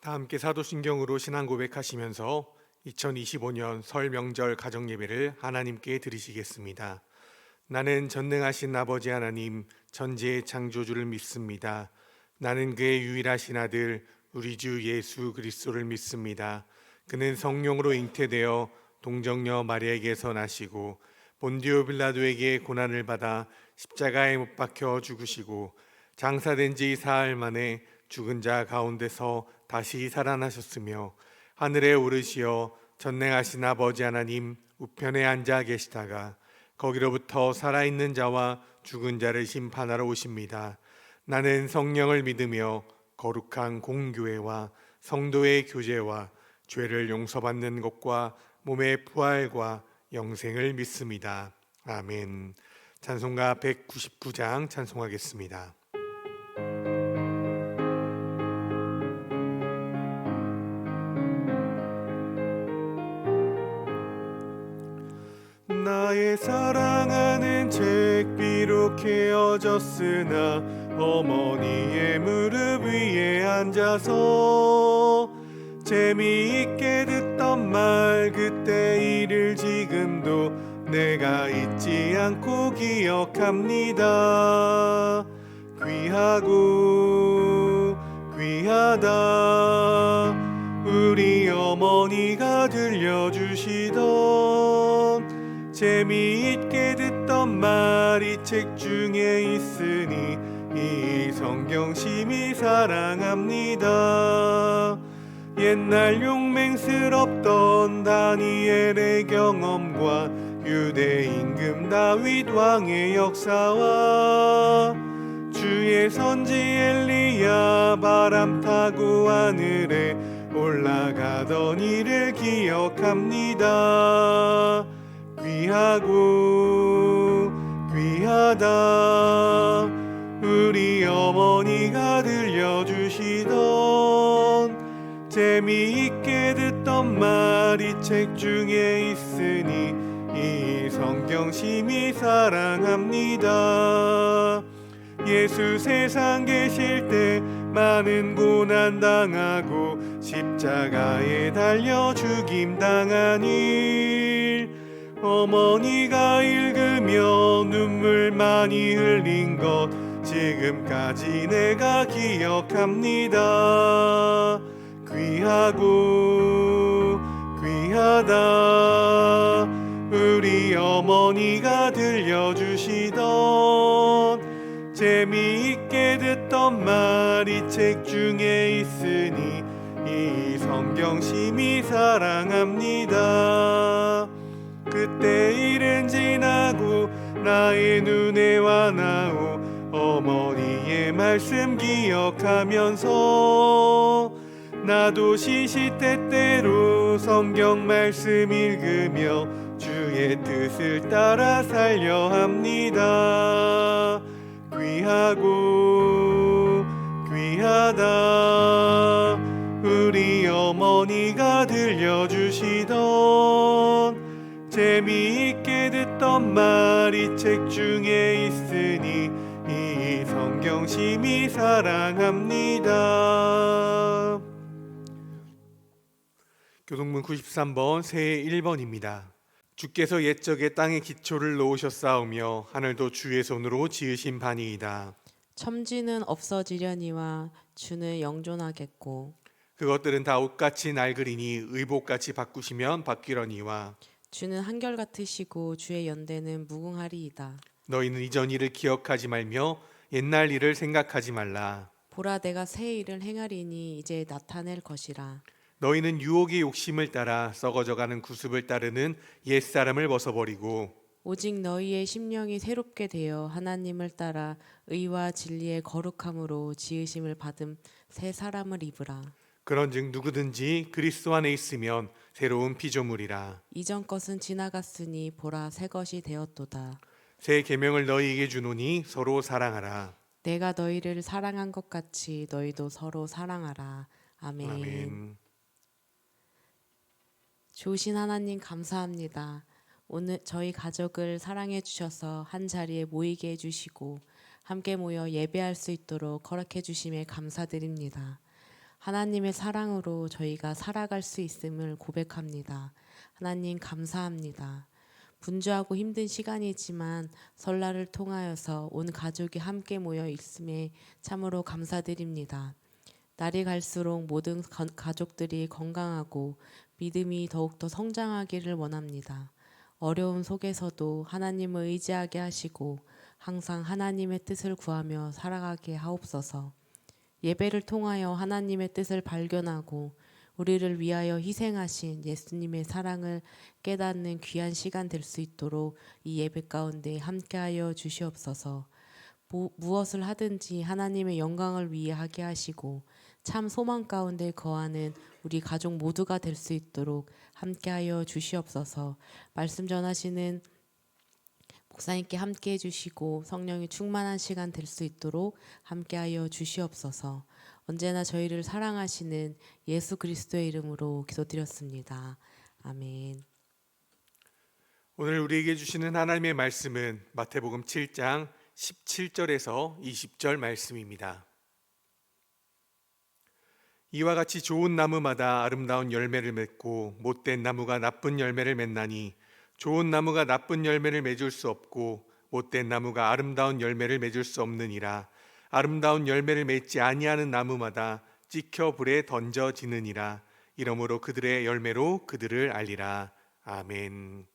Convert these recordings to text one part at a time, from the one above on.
다 함께 사도신경으로 신앙 고백하시면서 2025년 설 명절 가정 예배를 하나님께 드리시겠습니다. 나는 전능하신 아버지 하나님 전지의 창조주를 믿습니다. 나는 그의 유일하신 아들 우리 주 예수 그리스도를 믿습니다. 그는 성령으로 잉태되어 동정녀 마리아에게서 나시고 본디오 빌라도에게 고난을 받아 십자가에 못 박혀 죽으시고 장사된 지 사흘 만에 죽은 자 가운데서 다시 살아나셨으며 하늘에 오르시어 전능하신 아버지 하나님 우편에 앉아 계시다가 거기로부터 살아있는 자와 죽은 자를 심판하러 오십니다. 나는 성령을 믿으며 거룩한 공교회와 성도의 교제와 죄를 용서받는 것과 몸의 부활과 영생을 믿습니다. 아멘. 찬송가 199장 찬송하겠습니다. 나의 사랑하는 책 비록 헤어졌으나 어머니의 무릎 위에 앉아서 재미있게 듣던 말 그때 일을 지금도 내가 잊지 않고 기억합니다. 귀하고 귀하다 우리 어머니가 들려주시던 재미있게 듣던 말이 책 중에 있으니 이 성경 심히 사랑합니다. 옛날 용맹스럽던 다니엘의 경험과 유대 임금 다윗 왕의 역사와 주의 선지 엘리야 바람 타고 하늘에 올라가던 일을 기억합니다. 귀하고 귀하다 우리 어머니가 들려주시던 재미있게 듣던 말이 책 중에 있으니 이 성경 심히 사랑합니다. 예수 세상 계실 때 많은 고난 당하고 십자가에 달려 죽임 당한 일 어머니가 읽으며 눈물 많이 흘린 것 지금까지 내가 기억합니다. 귀하고 귀하다 우리 어머니가 들려주시던 재미있게 듣던 말이 책 중에 있으니 이 성경 심히 사랑합니다. 그때 일은 지나고 나의 눈에 와나오 어머니의 말씀 기억하면서 나도 시시때때로 성경 말씀 읽으며 주의 뜻을 따라 살려 합니다. 귀하고 귀하다 우리 어머니가 들려주시던 재미있게 듣던 말이 책 중에 있으니 이 성경 심히 사랑합니다. 교동문 93번 새 1번입니다. 주께서 옛적에 땅에 기초를 놓으셨사오며 하늘도 주의 손으로 지으신 바니이다. 첨지는 없어지려니와 주는 영존하겠고 그것들은 다 옷같이 낡으리니 의복같이 바꾸시면 바뀌려니와 주는 한결같으시고 주의 연대는 무궁하리이다. 너희는 이전 일을 기억하지 말며 옛날 일을 생각하지 말라. 보라 내가 새 일을 행하리니 이제 나타낼 것이라. 너희는 유혹의 욕심을 따라 썩어져가는 구습을 따르는 옛사람을 벗어버리고 오직 너희의 심령이 새롭게 되어 하나님을 따라 의와 진리의 거룩함으로 지으심을 받은 새 사람을 입으라. 그런즉 누구든지 그리스도 안에 있으면 새로운 피조물이라. 이전 것은 지나갔으니 보라 새 것이 되었도다. 새 계명을 너희에게 주노니 서로 사랑하라. 내가 너희를 사랑한 것 같이 너희도 서로 사랑하라. 아멘. 아멘. 좋으신 하나님 감사합니다. 오늘 저희 가족을 사랑해 주셔서 한 자리에 모이게 해주시고 함께 모여 예배할 수 있도록 허락해 주심에 감사드립니다. 하나님의 사랑으로 저희가 살아갈 수 있음을 고백합니다. 하나님 감사합니다. 분주하고 힘든 시간이지만 설날을 통하여서 온 가족이 함께 모여 있음에 참으로 감사드립니다. 날이 갈수록 모든 가족들이 건강하고 믿음이 더욱더 성장하기를 원합니다. 어려움 속에서도 하나님을 의지하게 하시고 항상 하나님의 뜻을 구하며 살아가게 하옵소서. 예배를 통하여 하나님의 뜻을 발견하고 우리를 위하여 희생하신 예수님의 사랑을 깨닫는 귀한 시간 될 수 있도록 이 예배 가운데 함께하여 주시옵소서. 무엇을 하든지 하나님의 영광을 위해 하게 하시고 참 소망 가운데 거하는 우리 가족 모두가 될 수 있도록 함께하여 주시옵소서. 말씀 전하시는 목사님께 함께해 주시고 성령이 충만한 시간 될 수 있도록 함께하여 주시옵소서. 언제나 저희를 사랑하시는 예수 그리스도의 이름으로 기도드렸습니다. 아멘. 오늘 우리에게 주시는 하나님의 말씀은 마태복음 7장 17절에서 20절 말씀입니다. 이와 같이 좋은 나무마다 아름다운 열매를 맺고 못된 나무가 나쁜 열매를 맺나니 좋은 나무가 나쁜 열매를 맺을 수 없고 못된 나무가 아름다운 열매를 맺을 수 없느니라. 아름다운 열매를 맺지 아니하는 나무마다 찍혀 불에 던져지느니라. 이러므로 그들의 열매로 그들을 알리라. 아멘.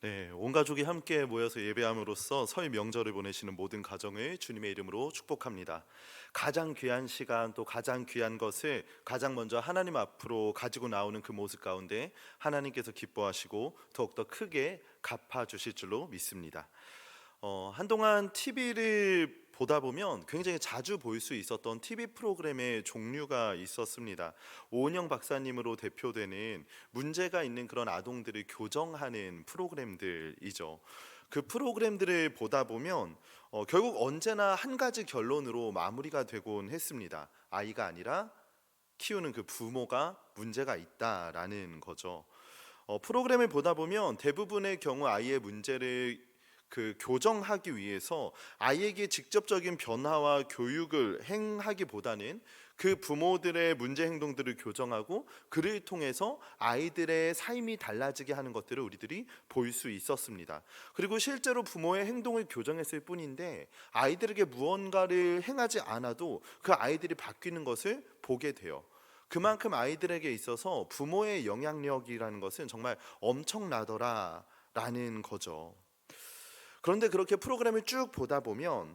네, 온 가족이 함께 모여서 예배함으로써 설 명절을 보내시는 모든 가정을 주님의 이름으로 축복합니다. 가장 귀한 시간 또 가장 귀한 것을 가장 먼저 하나님 앞으로 가지고 나오는 그 모습 가운데 하나님께서 기뻐하시고 더욱더 크게 갚아주실 줄로 믿습니다. 한동안 TV를 보다 보면 굉장히 자주 볼 수 있었던 TV 프로그램의 종류가 있었습니다. 오은영 박사님으로 대표되는 문제가 있는 그런 아동들을 교정하는 프로그램들이죠. 그 프로그램들을 보다 보면 결국 언제나 한 가지 결론으로 마무리가 되곤 했습니다. 아이가 아니라 키우는 그 부모가 문제가 있다라는 거죠. 프로그램을 보다 보면 대부분의 경우 아이의 문제를 교정하기 위해서 아이에게 직접적인 변화와 교육을 행하기보다는 그 부모들의 문제 행동들을 교정하고 그를 통해서 아이들의 삶이 달라지게 하는 것들을 우리들이 볼 수 있었습니다. 그리고 실제로 부모의 행동을 교정했을 뿐인데 아이들에게 무언가를 행하지 않아도 그 아이들이 바뀌는 것을 보게 돼요. 그만큼 아이들에게 있어서 부모의 영향력이라는 것은 정말 엄청나더라라는 거죠. 그런데 그렇게 프로그램을 쭉 보다 보면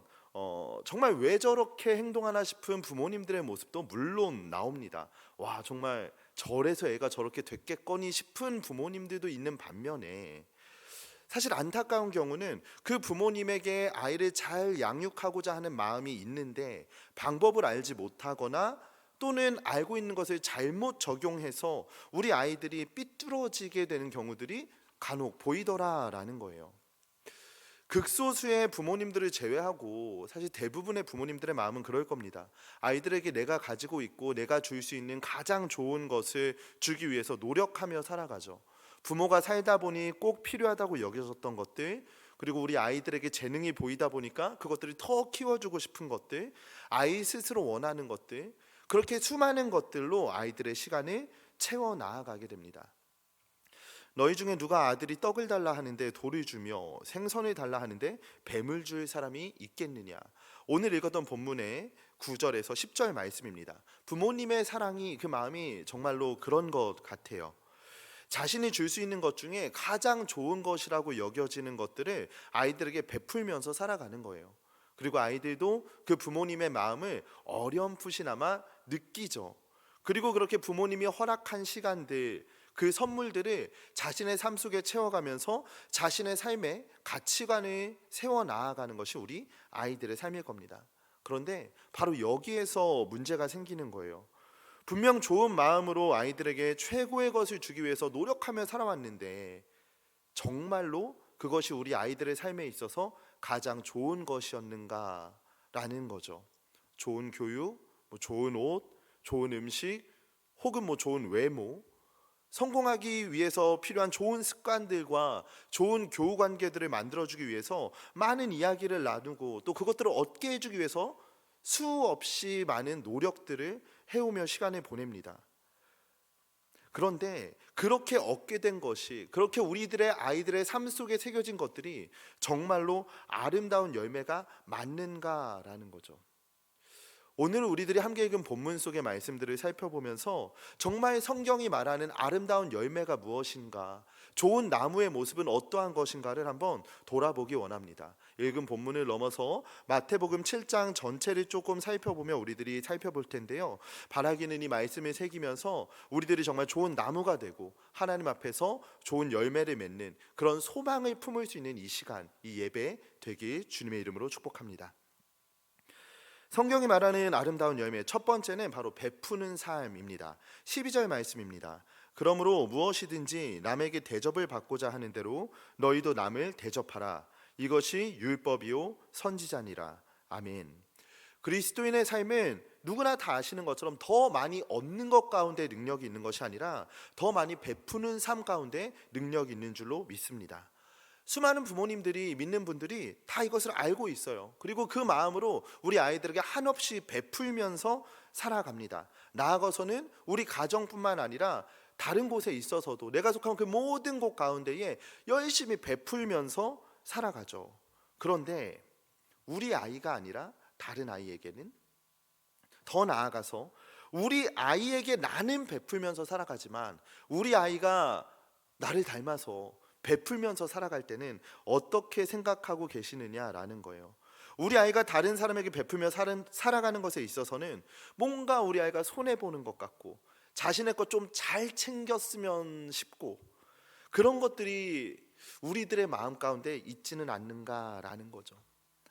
정말 왜 저렇게 행동하나 싶은 부모님들의 모습도 물론 나옵니다. 와, 정말 저래서 애가 저렇게 됐겠거니 싶은 부모님들도 있는 반면에 사실 안타까운 경우는 그 부모님에게 아이를 잘 양육하고자 하는 마음이 있는데 방법을 알지 못하거나 또는 알고 있는 것을 잘못 적용해서 우리 아이들이 삐뚤어지게 되는 경우들이 간혹 보이더라라는 거예요. 극소수의 부모님들을 제외하고 사실 대부분의 부모님들의 마음은 그럴 겁니다. 아이들에게 내가 가지고 있고 내가 줄 수 있는 가장 좋은 것을 주기 위해서 노력하며 살아가죠. 부모가 살다 보니 꼭 필요하다고 여겨졌던 것들, 그리고 우리 아이들에게 재능이 보이다 보니까 그것들을 더 키워주고 싶은 것들, 아이 스스로 원하는 것들, 그렇게 수많은 것들로 아이들의 시간을 채워 나아가게 됩니다. 너희 중에 누가 아들이 떡을 달라 하는데 돌을 주며 생선을 달라 하는데 뱀을 줄 사람이 있겠느냐. 오늘 읽었던 본문의 9절에서 10절 말씀입니다. 부모님의 사랑이 그 마음이 정말로 그런 것 같아요. 자신이 줄 수 있는 것 중에 가장 좋은 것이라고 여겨지는 것들을 아이들에게 베풀면서 살아가는 거예요. 그리고 아이들도 그 부모님의 마음을 어렴풋이나마 느끼죠. 그리고 그렇게 부모님이 허락한 시간들, 그 선물들을 자신의 삶 속에 채워가면서 자신의 삶에 가치관을 세워 나아가는 것이 우리 아이들의 삶일 겁니다. 그런데 바로 여기에서 문제가 생기는 거예요. 분명 좋은 마음으로 아이들에게 최고의 것을 주기 위해서 노력하며 살아왔는데 정말로 그것이 우리 아이들의 삶에 있어서 가장 좋은 것이었는가라는 거죠. 좋은 교육, 좋은 옷, 좋은 음식, 혹은 좋은 외모, 성공하기 위해서 필요한 좋은 습관들과 좋은 교우 관계들을 만들어주기 위해서 많은 이야기를 나누고 또 그것들을 얻게 해주기 위해서 수없이 많은 노력들을 해오며 시간을 보냅니다. 그런데 그렇게 얻게 된 것이, 그렇게 우리들의 아이들의 삶 속에 새겨진 것들이 정말로 아름다운 열매가 맞는가라는 거죠. 오늘 우리들이 함께 읽은 본문 속의 말씀들을 살펴보면서 정말 성경이 말하는 아름다운 열매가 무엇인가, 좋은 나무의 모습은 어떠한 것인가를 한번 돌아보기 원합니다. 읽은 본문을 넘어서 마태복음 7장 전체를 조금 살펴보며 우리들이 살펴볼 텐데요, 바라기는 이 말씀을 새기면서 우리들이 정말 좋은 나무가 되고 하나님 앞에서 좋은 열매를 맺는 그런 소망을 품을 수 있는 이 시간, 이 예배 되길 주님의 이름으로 축복합니다. 성경이 말하는 아름다운 열매, 첫 번째는 바로 베푸는 삶입니다. 12절 말씀입니다. 그러므로 무엇이든지 남에게 대접을 받고자 하는 대로 너희도 남을 대접하라. 이것이 율법이요 선지자니라. 아멘. 그리스도인의 삶은 누구나 다 아시는 것처럼 더 많이 얻는 것 가운데 능력이 있는 것이 아니라 더 많이 베푸는 삶 가운데 능력이 있는 줄로 믿습니다. 수많은 부모님들이, 믿는 분들이 다 이것을 알고 있어요. 그리고 그 마음으로 우리 아이들에게 한없이 베풀면서 살아갑니다. 나아가서는 우리 가정뿐만 아니라 다른 곳에 있어서도 내가 속한 그 모든 곳 가운데에 열심히 베풀면서 살아가죠. 그런데 우리 아이가 아니라 다른 아이에게는, 더 나아가서 우리 아이에게 나는 베풀면서 살아가지만 우리 아이가 나를 닮아서 베풀면서 살아갈 때는 어떻게 생각하고 계시느냐라는 거예요. 우리 아이가 다른 사람에게 베풀며 살아가는 것에 있어서는 뭔가 우리 아이가 손해보는 것 같고 자신의 것 좀 잘 챙겼으면 싶고, 그런 것들이 우리들의 마음 가운데 있지는 않는가라는 거죠.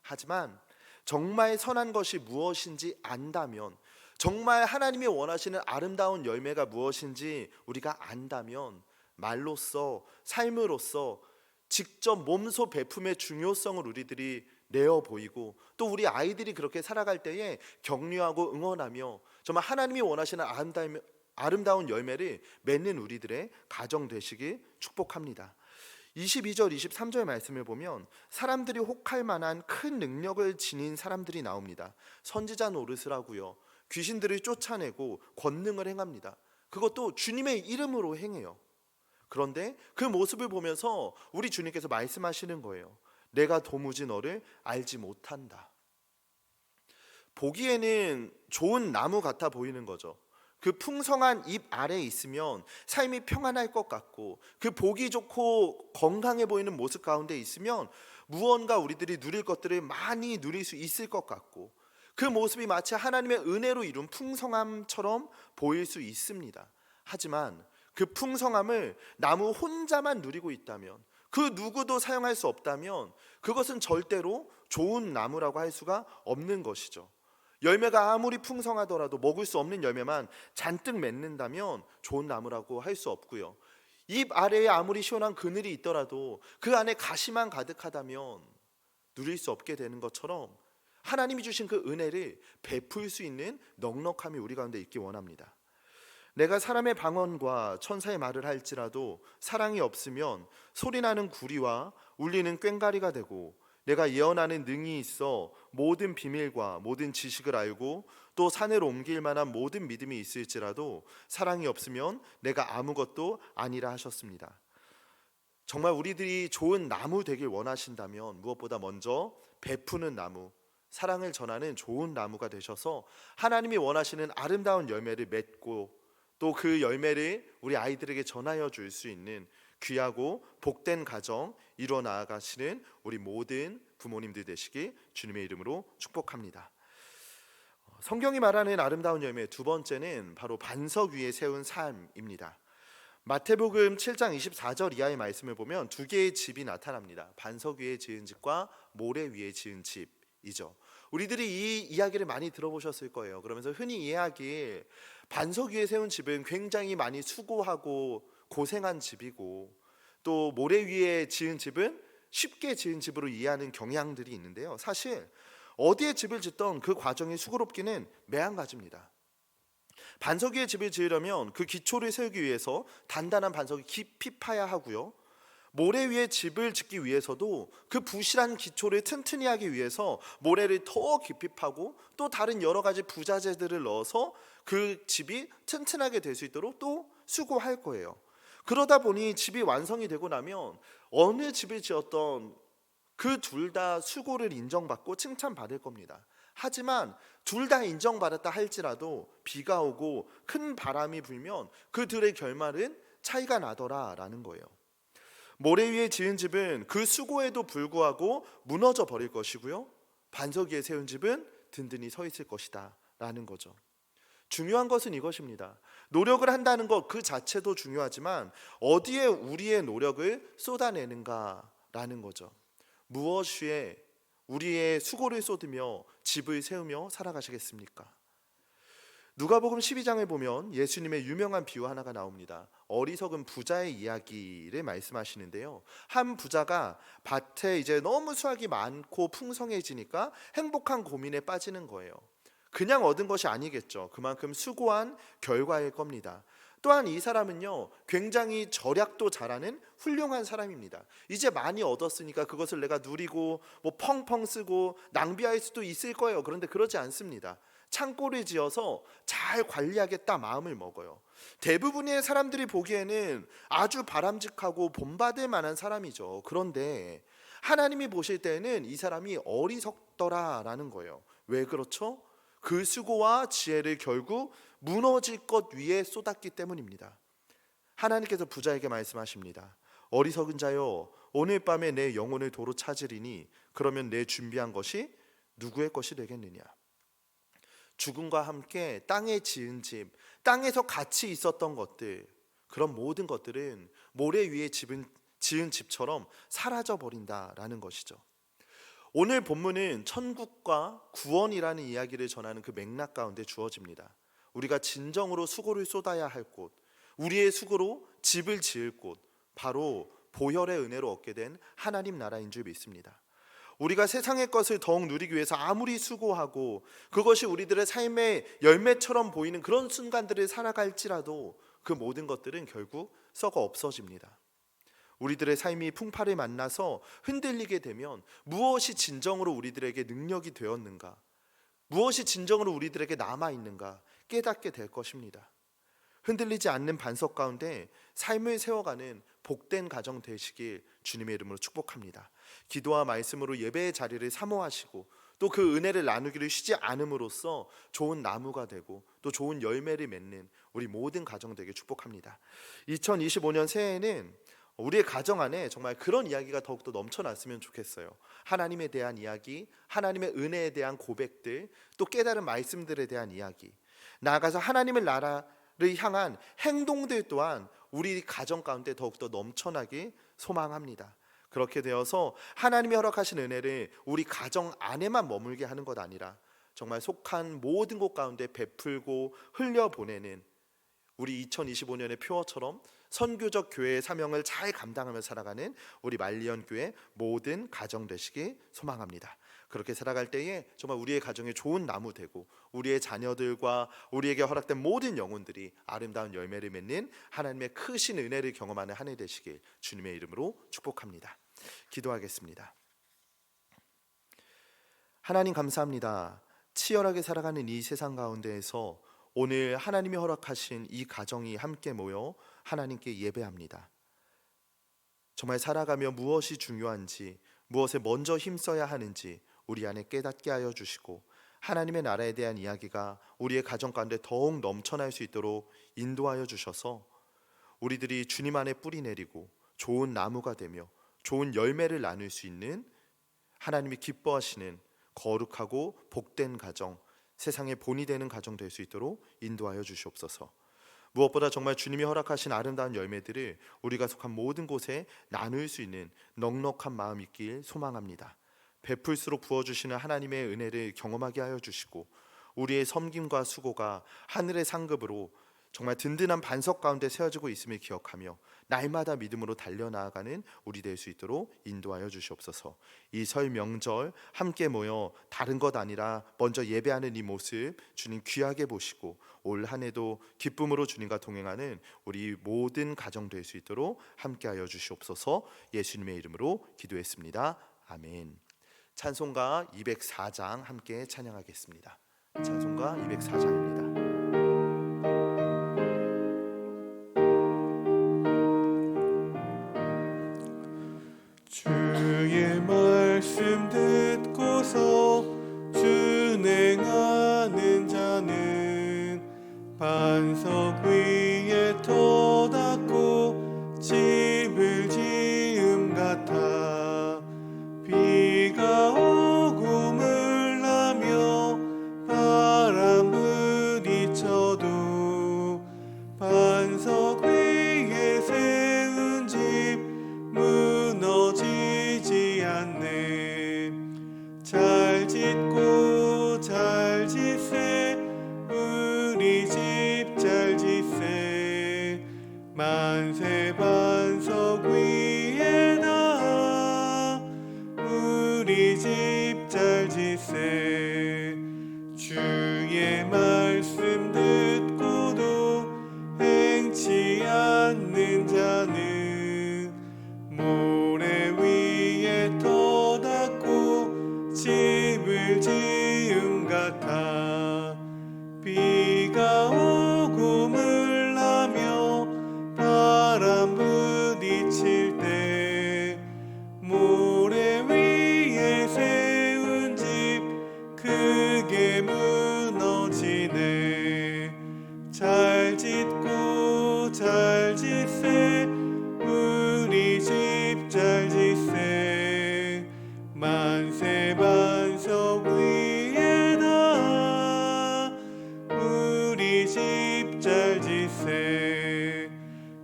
하지만 정말 선한 것이 무엇인지 안다면, 정말 하나님이 원하시는 아름다운 열매가 무엇인지 우리가 안다면 말로써, 삶으로써 직접 몸소 베품의 중요성을 우리들이 내어 보이고, 또 우리 아이들이 그렇게 살아갈 때에 격려하고 응원하며 정말 하나님이 원하시는 아름다운 열매를 맺는 우리들의 가정 되시길 축복합니다. 22절 23절 말씀을 보면 사람들이 혹할 만한 큰 능력을 지닌 사람들이 나옵니다. 선지자 노릇을 귀신들을 쫓아내고 권능을 행합니다. 그것도 주님의 이름으로 행해요. 그런데 그 모습을 보면서 우리 주님께서 말씀하시는 거예요. 내가 도무지 너를 알지 못한다. 보기에는 좋은 나무 같아 보이는 거죠. 그 풍성한 잎 아래에 있으면 삶이 평안할 것 같고, 그 보기 좋고 건강해 보이는 모습 가운데 있으면 무언가 우리들이 누릴 것들을 많이 누릴 수 있을 것 같고, 그 모습이 마치 하나님의 은혜로 이룬 풍성함처럼 보일 수 있습니다. 하지만 그 풍성함을 나무 혼자만 누리고 있다면, 그 누구도 사용할 수 없다면 그것은 절대로 좋은 나무라고 할 수가 없는 것이죠. 열매가 아무리 풍성하더라도 먹을 수 없는 열매만 잔뜩 맺는다면 좋은 나무라고 할 수 없고요. 잎 아래에 아무리 시원한 그늘이 있더라도 그 안에 가시만 가득하다면 누릴 수 없게 되는 것처럼 하나님이 주신 그 은혜를 베풀 수 있는 넉넉함이 우리 가운데 있기 원합니다. 내가 사람의 방언과 천사의 말을 할지라도 사랑이 없으면 소리나는 구리와 울리는 꽹과리가 되고, 내가 예언하는 능이 있어 모든 비밀과 모든 지식을 알고 또 산을 옮길 만한 모든 믿음이 있을지라도 사랑이 없으면 내가 아무것도 아니라 하셨습니다. 정말 우리들이 좋은 나무 되길 원하신다면 무엇보다 먼저 베푸는 나무, 사랑을 전하는 좋은 나무가 되셔서 하나님이 원하시는 아름다운 열매를 맺고 또 그 열매를 우리 아이들에게 전하여 줄 수 있는 귀하고 복된 가정 이루어 나아가시는 우리 모든 부모님들 되시길 주님의 이름으로 축복합니다. 성경이 말하는 아름다운 열매 두 번째는 바로 반석 위에 세운 삶입니다. 마태복음 7장 24절 이하의 말씀을 보면 두 개의 집이 나타납니다. 반석 위에 지은 집과 모래 위에 지은 집이죠. 우리들이 이 이야기를 많이 들어보셨을 거예요. 그러면서 흔히 이야기에 반석 위에 세운 집은 굉장히 많이 수고하고 고생한 집이고, 또 모래 위에 지은 집은 쉽게 지은 집으로 이해하는 경향들이 있는데요, 사실 어디에 집을 짓던 그 과정이 수고롭기는 매한가지입니다. 반석 위에 집을 지으려면 그 기초를 세우기 위해서 단단한 반석이 깊이 파야 하고요. 모래 위에 집을 짓기 위해서도 그 부실한 기초를 튼튼히 하기 위해서 모래를 더 깊이 파고 또 다른 여러 가지 부자재들을 넣어서 그 집이 튼튼하게 될 수 있도록 또 수고할 거예요. 그러다 보니 집이 완성이 되고 나면 어느 집을 지었던 그 둘 다 수고를 인정받고 칭찬받을 겁니다. 하지만 둘 다 인정받았다 할지라도 비가 오고 큰 바람이 불면 그 둘의 결말은 차이가 나더라라는 거예요. 모래 위에 지은 집은 그 수고에도 불구하고 무너져 버릴 것이고요. 반석 위에 세운 집은 든든히 서 있을 것이다 라는 거죠. 중요한 것은 이것입니다. 노력을 한다는 것 그 자체도 중요하지만 어디에 우리의 노력을 쏟아내는가라는 거죠. 무엇에 우리의 수고를 쏟으며 집을 세우며 살아가시겠습니까? 누가복음 12장을 보면 예수님의 유명한 비유 하나가 나옵니다. 어리석은 부자의 이야기를 말씀하시는데요. 한 부자가 밭에 이제 너무 수확이 많고 풍성해지니까 행복한 고민에 빠지는 거예요. 그냥 얻은 것이 아니겠죠. 그만큼 수고한 결과일 겁니다. 또한 이 사람은요, 굉장히 절약도 잘하는 훌륭한 사람입니다. 이제 많이 얻었으니까 그것을 내가 누리고 뭐 펑펑 쓰고 낭비할 수도 있을 거예요. 그런데 그러지 않습니다. 창고를 지어서 잘 관리하겠다 마음을 먹어요. 대부분의 사람들이 보기에는 아주 바람직하고 본받을 만한 사람이죠. 그런데 하나님이 보실 때는 이 사람이 어리석더라라는 거예요. 왜 그렇죠? 그 수고와 지혜를 결국 무너질 것 위에 쏟았기 때문입니다. 하나님께서 부자에게 말씀하십니다. 어리석은 자여, 오늘 밤에 내 영혼을 도로 찾으리니 그러면 내 준비한 것이 누구의 것이 되겠느냐. 죽음과 함께 땅에 지은 집, 땅에서 같이 있었던 것들, 그런 모든 것들은 모래 위에 지은 집처럼 사라져 버린다라는 것이죠. 오늘 본문은 천국과 구원이라는 이야기를 전하는 그 맥락 가운데 주어집니다. 우리가 진정으로 수고를 쏟아야 할 곳, 우리의 수고로 집을 지을 곳, 바로 보혈의 은혜로 얻게 된 하나님 나라인 줄 믿습니다. 우리가 세상의 것을 더욱 누리기 위해서 아무리 수고하고 그것이 우리들의 삶의 열매처럼 보이는 그런 순간들을 살아갈지라도 그 모든 것들은 결국 썩어 없어집니다. 우리들의 삶이 풍파를 만나서 흔들리게 되면 무엇이 진정으로 우리들에게 능력이 되었는가, 무엇이 진정으로 우리들에게 남아있는가 깨닫게 될 것입니다. 흔들리지 않는 반석 가운데 삶을 세워가는 복된 가정 되시길 주님의 이름으로 축복합니다. 기도와 말씀으로 예배의 자리를 사모하시고 또 그 은혜를 나누기를 쉬지 않음으로써 좋은 나무가 되고 또 좋은 열매를 맺는 우리 모든 가정 되게 축복합니다. 2025년 새해에는 우리의 가정 안에 정말 그런 이야기가 더욱더 넘쳐났으면 좋겠어요. 하나님에 대한 이야기, 하나님의 은혜에 대한 고백들, 또 깨달은 말씀들에 대한 이야기, 나아가서 하나님의 나라를 향한 행동들 또한 우리 가정 가운데 더욱더 넘쳐나길 소망합니다. 그렇게 되어서 하나님이 허락하신 은혜를 우리 가정 안에만 머물게 하는 것 아니라 정말 속한 모든 곳 가운데 베풀고 흘려보내는 우리 2025년의 표어처럼 선교적 교회의 사명을 잘 감당하며 살아가는 우리 말리언 교회 모든 가정 되시길 소망합니다. 그렇게 살아갈 때에 정말 우리의 가정에 좋은 나무 되고 우리의 자녀들과 우리에게 허락된 모든 영혼들이 아름다운 열매를 맺는 하나님의 크신 은혜를 경험하는 한 해 되시길 주님의 이름으로 축복합니다. 기도하겠습니다. 하나님 감사합니다. 치열하게 살아가는 이 세상 가운데에서 오늘 하나님이 허락하신 이 가정이 함께 모여 하나님께 예배합니다. 정말 살아가며 무엇이 중요한지, 무엇에 먼저 힘써야 하는지 우리 안에 깨닫게 하여 주시고 하나님의 나라에 대한 이야기가 우리의 가정 가운데 더욱 넘쳐날 수 있도록 인도하여 주셔서 우리들이 주님 안에 뿌리 내리고 좋은 나무가 되며 좋은 열매를 나눌 수 있는 하나님이 기뻐하시는 거룩하고 복된 가정, 세상의 본이 되는 가정 될 수 있도록 인도하여 주시옵소서. 무엇보다 정말 주님이 허락하신 아름다운 열매들을 우리가 속한 모든 곳에 나눌 수 있는 넉넉한 마음 있길 소망합니다. 베풀수록 부어주시는 하나님의 은혜를 경험하게 하여 주시고 우리의 섬김과 수고가 하늘의 상급으로 정말 든든한 반석 가운데 세워지고 있음을 기억하며 날마다 믿음으로 달려나아가는 우리 될 수 있도록 인도하여 주시옵소서. 이 설 명절 함께 모여 다른 것 아니라 먼저 예배하는 이 모습 주님 귀하게 보시고 올 한 해도 기쁨으로 주님과 동행하는 우리 모든 가정 될 수 있도록 함께하여 주시옵소서. 예수님의 이름으로 기도했습니다. 아멘. 찬송가 204장 함께 찬양하겠습니다. 찬송가 204장입니다. 주의 말씀 듣고서 준행하는 자는 반석 위에 터닫고 집을 지음 같아 비가 오고 물나며 바람을 쳐도 반석 위에 세운 집 무너지지 않네. 잘 짓고 잘 짓세 우리 집 잘 짓세 만세 반석 위에다 우리 집 잘 짓세. 주의 말씀 듣고도 행치 않는 자는 모래 위에 터닫고 집을 지음 같아 비가 오고 물나며 바람 부딪힐 때 모래 위에 세운 집 크게 무너지네. 잘 짓고 잘 짓세 우리 집 잘 짓세 만세 반석 위에다 우리 집 잘 짓세.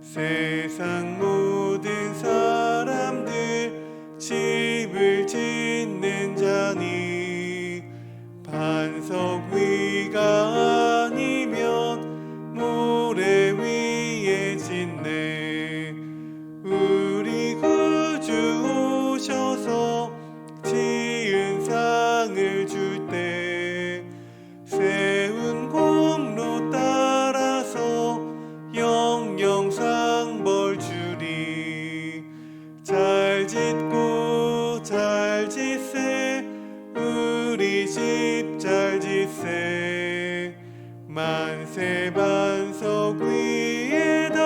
세상 모든 사람들 집을 짓는 자니 반석 위가 아니면 모래 위에 짓네. 우리 구주 오셔서 지은 상을 줄 때 세운 공로 따라서 영영상 벌 주리. 잘 짓고 잘 짓세 우리 집 잘 짓세 만세 반석 위에다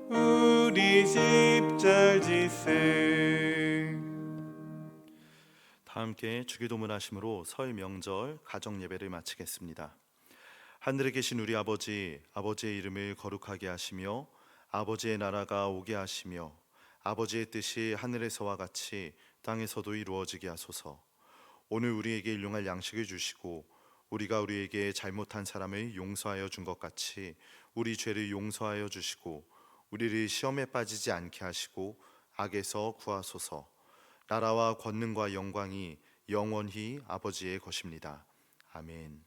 우리 집 잘 짓세. 다 함께 주기도문 하심으로 설 명절 가정 예배를 마치겠습니다. 하늘에 계신 우리 아버지, 아버지의 이름을 거룩하게 하시며 아버지의 나라가 오게 하시며 아버지의 뜻이 하늘에서와 같이 땅에서도 이루어지게 하소서. 오늘 우리에게 일용할 양식을 주시고 우리가 우리에게 잘못한 사람을 용서하여 준 것 같이 우리 죄를 용서하여 주시고 우리를 시험에 빠지지 않게 하시고 악에서 구하소서. 나라와 권능과 영광이 영원히 아버지의 것입니다. 아멘.